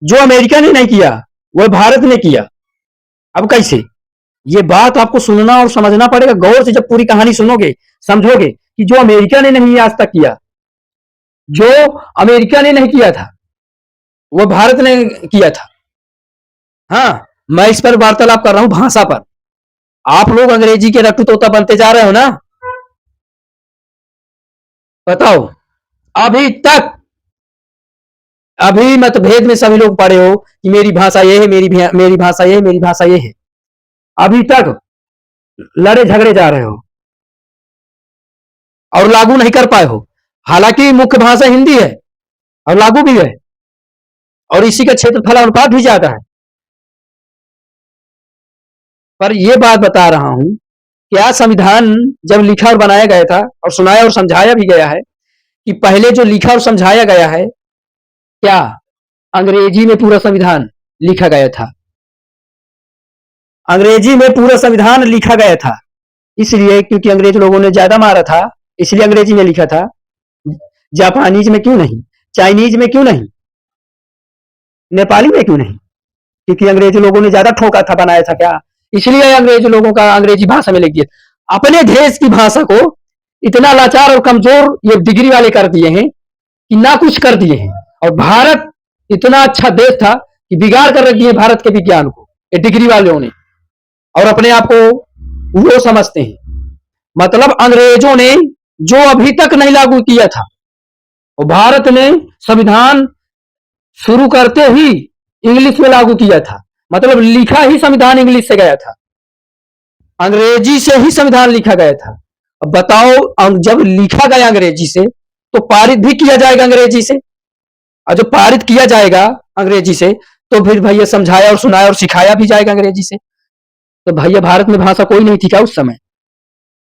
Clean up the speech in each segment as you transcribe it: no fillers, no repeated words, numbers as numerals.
जो अमेरिका ने नहीं किया वह भारत ने किया। अब कैसे? ये बात आपको सुनना और समझना पड़ेगा गौर से। जब पूरी कहानी सुनोगे समझोगे कि जो अमेरिका ने नहीं आज तक किया, जो अमेरिका ने नहीं किया था वो भारत ने किया था। हाँ, मैं इस पर वार्तालाप कर रहा हूं भाषा पर। आप लोग अंग्रेजी के रट्टू तोता बनते जा रहे हो ना। बताओ, अभी तक अभी मतभेद में सभी लोग पड़े हो कि मेरी भाषा ये है, मेरी भाषा ये है, मेरी भाषा ये है। अभी तक लड़े झगड़े जा रहे हो और लागू नहीं कर पाए हो। हालांकि मुख्य भाषा हिंदी है और लागू भी है और इसी का क्षेत्रफल अनुपात भी ज्यादा है। पर यह बात बता रहा हूं, क्या संविधान जब लिखा और बनाया गया था और सुनाया और समझाया भी गया है कि पहले जो लिखा और समझाया गया है, क्या अंग्रेजी में पूरा संविधान लिखा गया था? अंग्रेजी में पूरा संविधान लिखा गया था। इसलिए क्योंकि अंग्रेज लोगों ने ज्यादा मारा था, इसलिए अंग्रेजी में लिखा था। जापानीज में क्यों नहीं? चाइनीज में क्यों नहीं? नेपाली में क्यों नहीं? क्योंकि अंग्रेज लोगों ने ज्यादा ठोका था, बनाया था क्या? इसलिए अंग्रेज लोगों का अंग्रेजी भाषा में लिख दिया। अपने देश की भाषा को इतना लाचार और कमजोर ये डिग्री वाले कर दिए हैं कि ना कुछ कर दिए हैं। और भारत इतना अच्छा देश था कि बिगाड़ कर रख दिए भारत के विज्ञान को ये डिग्री वालों ने, और अपने आप को वो समझते हैं। मतलब अंग्रेजों ने जो अभी तक नहीं लागू किया था वो भारत ने संविधान शुरू करते ही इंग्लिश में लागू किया था। मतलब लिखा ही संविधान इंग्लिश से गया था, अंग्रेजी से ही संविधान लिखा गया था। अब बताओ, जब लिखा गया अंग्रेजी से तो पारित भी किया जाएगा अंग्रेजी से, और जब पारित किया जाएगा अंग्रेजी से तो फिर भैया समझाया और सुनाया और सिखाया भी जाएगा अंग्रेजी से। तो भैया भारत में भाषा कोई नहीं थी क्या उस समय?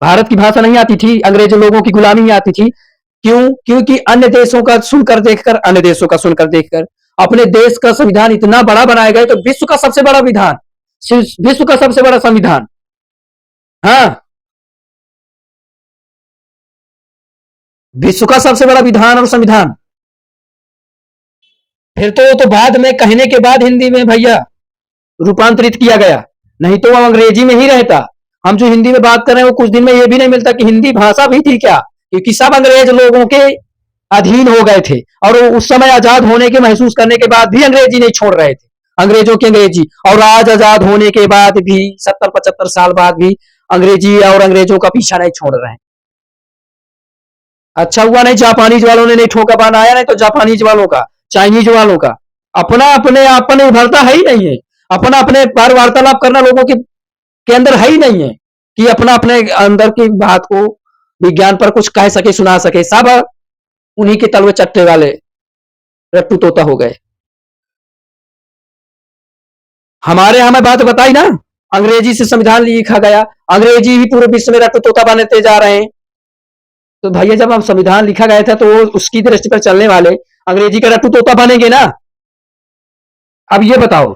भारत की भाषा नहीं आती थी, अंग्रेज लोगों की गुलामी ही आती थी। क्यों? क्योंकि अन्य देशों का सुनकर देखकर, अन्य देशों का सुनकर देखकर अपने देश का संविधान इतना बड़ा बनाया गया। तो विश्व का सबसे बड़ा विधान, विश्व का सबसे बड़ा संविधान, हाँ, विश्व का सबसे बड़ा विधान और संविधान। फिर तो बाद में कहने के बाद हिंदी में भैया रूपांतरित किया गया, नहीं तो वो अंग्रेजी में ही रहता। हम जो हिंदी में बात कर रहे हैं वो कुछ दिन में ये भी नहीं मिलता कि हिंदी भाषा भी थी क्या, क्योंकि सब अंग्रेज लोगों के अधीन हो गए थे। और उस समय आजाद होने के महसूस करने के बाद भी अंग्रेजी नहीं छोड़ रहे थे, अंग्रेजों की अंग्रेजी। और आज आजाद होने के बाद भी 70-75 साल बाद भी अंग्रेजी और अंग्रेजों का पीछा नहीं छोड़ रहे हैं। अच्छा हुआ नहीं जापानीज वालों ने नहीं ठोका बनाया, नहीं तो जापानीज वालों का, चाइनीज वालों का अपना अपने आप पर निर्भरता है ही नहीं है। अपना अपने पर वार्तालाप करना लोगों के अंदर है ही नहीं है कि अपना अपने अंदर की बात को विज्ञान पर कुछ कह सके, सुना सके। सब उन्हीं के तलवे चट्टे वाले रट्टू तोता हो गए। हमारे यहां मैं बात बताई ना, अंग्रेजी से संविधान लिखा गया, अंग्रेजी ही पूरे विश्व में रट्टू तोता बनते जा रहे हैं। तो भैया जब हम संविधान लिखा गया था तो उसकी दृष्टि पर चलने वाले अंग्रेजी का रट्टू तोता बनेंगे ना। अब ये बताओ,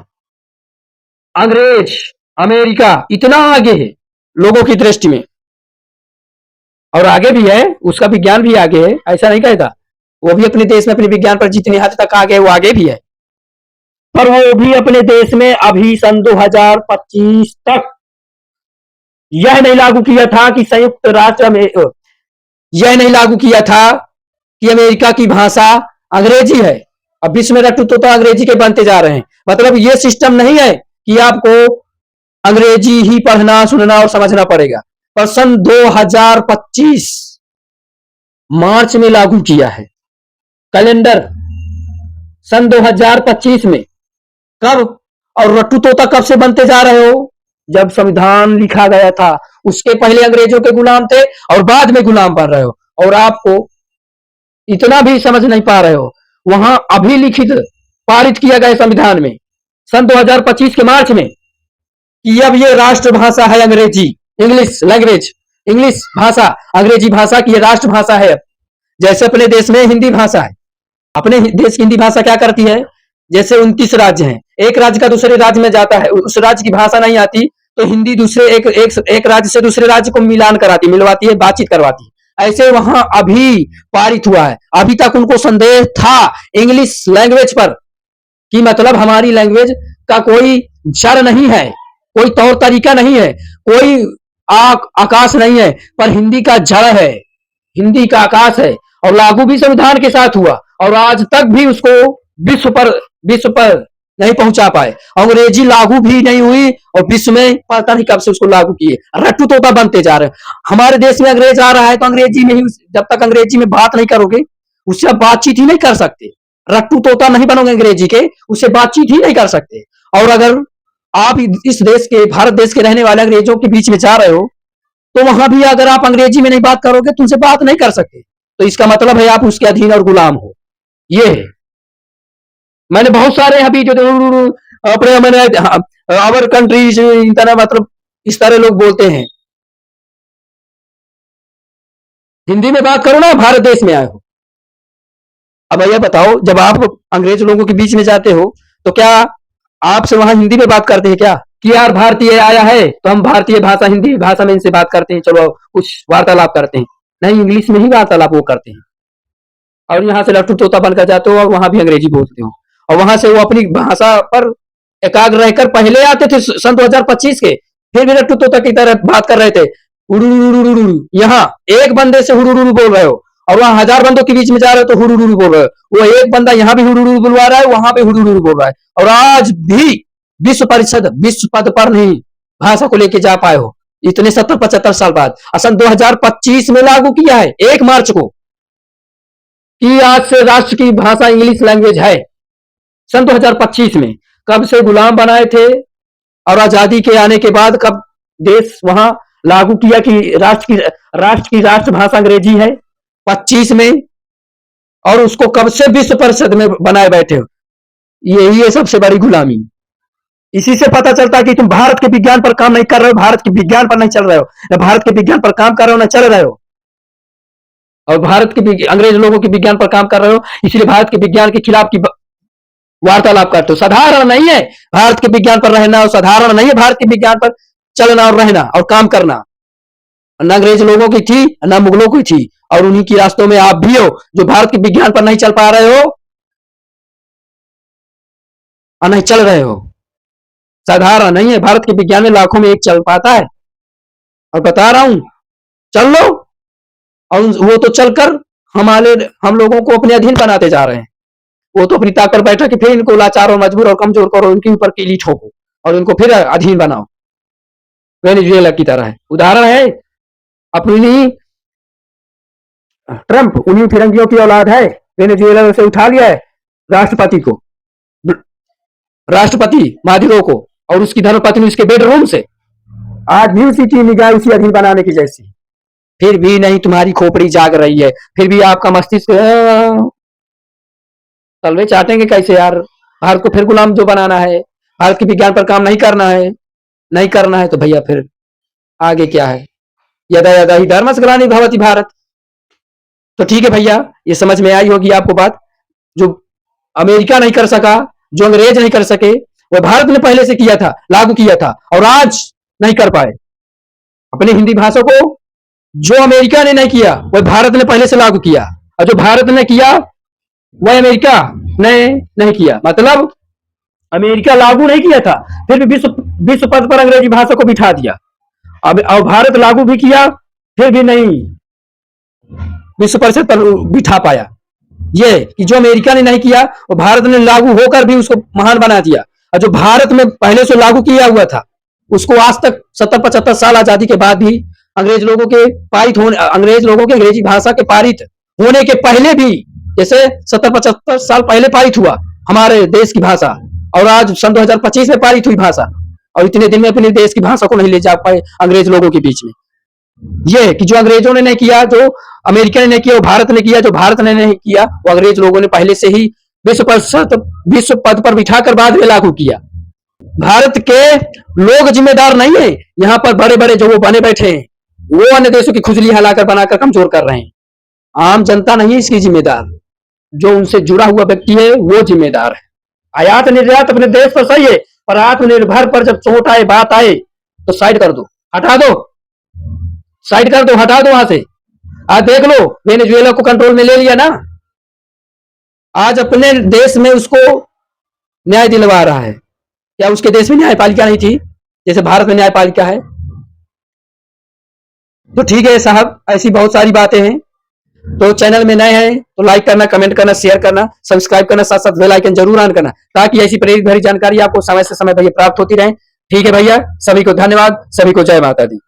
अंग्रेज अमेरिका इतना आगे है लोगों की दृष्टि में, और आगे भी है, उसका विज्ञान भी आगे है, ऐसा नहीं कहता। वो भी अपने देश में अपने विज्ञान पर जितनी हद तक आगे वो आगे भी है, पर वो भी अपने देश में अभी सन 2025 तक यह नहीं लागू किया था कि संयुक्त राष्ट्र में यह नहीं लागू किया था कि अमेरिका की भाषा अंग्रेजी है। अब विश्व में रट्टू तोता अंग्रेजी के बनते जा रहे हैं। मतलब ये सिस्टम नहीं है कि आपको अंग्रेजी ही पढ़ना, सुनना और समझना पड़ेगा, पर सन 2025 मार्च में लागू किया है कैलेंडर। सन 2025 में कब? और रट्टू तोता कब से बनते जा रहे हो? जब संविधान लिखा गया था उसके पहले अंग्रेजों के गुलाम थे और बाद में गुलाम बन रहे हो। और आपको इतना भी समझ नहीं पा रहे हो, वहां अभी लिखित पारित किया गया संविधान में सन 2025 के मार्च में कि अब ये राष्ट्रभाषा है अंग्रेजी, इंग्लिश लैंग्वेज, इंग्लिश भाषा अंग्रेजी भाषा की राष्ट्रभाषा है। जैसे अपने देश में हिंदी भाषा है, अपने देश की हिंदी भाषा क्या करती है, जैसे 29 राज्य हैं, एक राज्य का दूसरे राज्य में जाता है, उस राज्य की भाषा नहीं आती तो हिंदी दूसरे एक राज्य से दूसरे राज्य को मिलान कराती, मिलवाती है, बातचीत करवाती है। ऐसे वहां अभी पारित हुआ है। अभी तक उनको संदेह था इंग्लिश लैंग्वेज पर कि मतलब हमारी लैंग्वेज का कोई जड़ नहीं है, कोई तौर तरीका नहीं है, कोई आकाश नहीं है, पर हिंदी का जड़ है, हिंदी का आकाश है। और लागू भी संविधान के साथ हुआ और आज तक भी उसको विश्व पर नहीं पहुंचा पाए। अंग्रेजी लागू भी नहीं हुई और विश्व में पता नहीं कब से उसको लागू किए, रट्टू तोता बनते जा रहे हैं। हमारे देश में अंग्रेज आ रहा है तो अंग्रेजी में ही, जब तक अंग्रेजी में बात नहीं करोगे उससे आप बातचीत ही नहीं कर सकते। रट्टू तोता नहीं बनोगे अंग्रेजी के, उससे बातचीत ही नहीं कर सकते। और अगर आप इस देश के, भारत देश के रहने वाले अंग्रेजों के बीच में जा रहे हो तो वहां भी अगर आप अंग्रेजी में नहीं बात करोगे तो उनसे बात नहीं कर सकते। तो इसका मतलब है आप उसके अधीन और गुलाम हो। ये है। मैंने बहुत सारे अभी जो अपने मैंने अवर कंट्रीज तरह मतलब इस तरह लोग बोलते हैं। हिंदी में बात करो ना, भारत देश में आए हो। अब भैया बताओ, जब आप अंग्रेज लोगों के बीच में जाते हो तो क्या आपसे वहां हिंदी में बात करते हैं क्या? कि यार भारतीय आया है तो हम भारतीय भाषा, हिंदी भाषा में इनसे बात करते हैं, चलो कुछ वार्तालाप करते हैं। नहीं, इंग्लिश में ही वार्तालाप वो करते हैं। और यहाँ से लट्टू तोता बनकर जाते हो और वहां भी अंग्रेजी बोलते हो। और वहां से वो अपनी भाषा पर एकाग्र रहकर पहले आते थे सन 2025 के, फिर भी लट्टू तोता की तरह बात कर रहे थे। यहाँ एक बंदे से हुडुडुडु बोल रहे हो और वहां 1000 बंदों के बीच में जा रहे हो तो हुडुडुडु बोल रहे हो। वो एक बंदा यहाँ भी हुडुडुडु बुलवा रहा है, वहां पे हुडुडुडु बोल रहा है। और आज भी विश्व परिषद, विश्व पद पर नहीं भाषा को लेके जा पाए हो इतने 70-75 साल बाद। सन 2025 में लागू किया है 1 मार्च को कि आज से राष्ट्र की भाषा इंग्लिश लैंग्वेज है। सन 2025 में कब से गुलाम बनाए थे और आजादी के आने के बाद कब देश वहां लागू किया कि राष्ट्र की राष्ट्रभाषा अंग्रेजी है? 25 में। और उसको कब से विश्व परिषद में बनाए बैठे हो। यही है सबसे बड़ी गुलामी। इसी से पता चलता है कि तुम भारत के विज्ञान पर काम नहीं कर रहे हो, भारत के विज्ञान पर नहीं चल रहे हो, ना भारत के विज्ञान पर काम कर रहे हो ना चल रहे हो। और भारत के अंग्रेज लोगों के विज्ञान पर काम कर रहे हो, इसलिए भारत के विज्ञान के खिलाफ की वार्तालाप करते हो। साधारण नहीं है भारत के विज्ञान पर रहना और साधारण नहीं है भारत के विज्ञान पर चलना और रहना और काम करना। न अंग्रेज लोगों की थी न मुगलों की थी, और उन्हीं की रास्तों में आप भी हो जो भारत के विज्ञान पर नहीं चल पा रहे हो और नहीं चल रहे हो। साधारण नहीं है, भारत के विज्ञान में लाखों में एक चल पाता है। और बता रहा हूं, चल लो। और वो तो चलकर हम लोगों को अपने अधीन बनाते जा रहे हैं। वो तो अपनी ताकत बैठा कि फिर इनको लाचार और मजबूर और कमजोर करो, इनके ऊपर कीली ठोको और इनको फिर अधीन बनाओ। वेनेजुएला की तरह है। उदाहरण है अपनी ट्रंप, उन्हीं फिरंगियों की औलाद है। वेनेजुएला से उठा लिया है राष्ट्रपति को, राष्ट्रपति मादुरो को, और उसकी धर्मपत्नी उसके बेडरूम से। आज भी उसी की निगाह उसी अधीन बनाने की जैसी। फिर भी नहीं, तुम्हारी खोपड़ी जाग रही है, फिर भी आपका मस्तिष्क तलवे चाटेंगे कैसे यार। भारत को फिर गुलाम जो बनाना है, भारत के विज्ञान पर काम नहीं करना है, नहीं करना है तो भैया फिर आगे क्या है? यदा यदा ही धर्मस्य ग्लानिर्भवति भवति भारत। तो ठीक है भैया, ये समझ में आई होगी आपको बात। जो अमेरिका नहीं कर सका, जो अंग्रेज नहीं कर सके, वह भारत ने पहले से किया था, लागू किया था, और आज नहीं कर पाए। अपनी हिंदी भाषा को जो अमेरिका ने नहीं किया वह भारत ने पहले से लागू किया, और जो भारत ने किया वह अमेरिका ने नहीं किया। मतलब अमेरिका लागू नहीं किया था, फिर भी विश्व पद पर अंग्रेजी भाषा को बिठा दिया। अब और भारत लागू भी किया, फिर भी नहीं विश्व परिषद पर बिठा पाया। ये कि जो अमेरिका ने नहीं किया वो भारत ने लागू होकर भी उसको महान बना दिया, और जो भारत में पहले से लागू किया हुआ था उसको आज तक 70-75 साल आजादी के बाद भी अंग्रेज लोगों के अंग्रेजी भाषा के पारित होने के पहले भी, जैसे 70-75 साल पहले पारित हुआ हमारे देश की भाषा, और आज सन 2025 में पारित हुई भाषा, और इतने दिन में अपने देश की भाषा को नहीं ले जा पाए अंग्रेज लोगों के बीच में। ये कि जो अंग्रेजों ने नहीं किया, जो अमेरिका ने नहीं किया, वो भारत ने किया, जो भारत ने नहीं किया वो अंग्रेज लोगों ने पहले से ही विश्व पद पर बिठाकर बाद में लागू किया। भारत के लोग जिम्मेदार नहीं है, यहाँ पर बड़े बड़े जो वो बने बैठे हैं वो अन्य देशों की खुजली हिलाकर बनाकर कमजोर कर रहे हैं। आम जनता नहीं है इसकी जिम्मेदार, जो उनसे जुड़ा हुआ व्यक्ति है वो जिम्मेदार है। आयात निर्यात अपने देश पर सही है, पर आत्मनिर्भर पर जब चोट आए, बात आए तो साइड कर दो, हटा दो, साइड कर दो, हटा दो वहां से। आज देख लो वेनेजुएला को कंट्रोल में ले लिया ना। आज अपने देश में उसको न्याय दिलवा रहा है। क्या उसके देश में न्यायपालिका नहीं थी जैसे भारत में न्यायपालिका है? तो ठीक है साहब, ऐसी बहुत सारी बातें हैं। तो चैनल में नए हैं तो लाइक करना, कमेंट करना, शेयर करना, सब्सक्राइब करना, साथ साथ बेल आइकन जरूर ऑन करना, ताकि ऐसी प्रेरित भरी जानकारी आपको समय से समय पर प्राप्त होती रहे। ठीक है भैया, सभी को धन्यवाद, सभी को जय माता दी।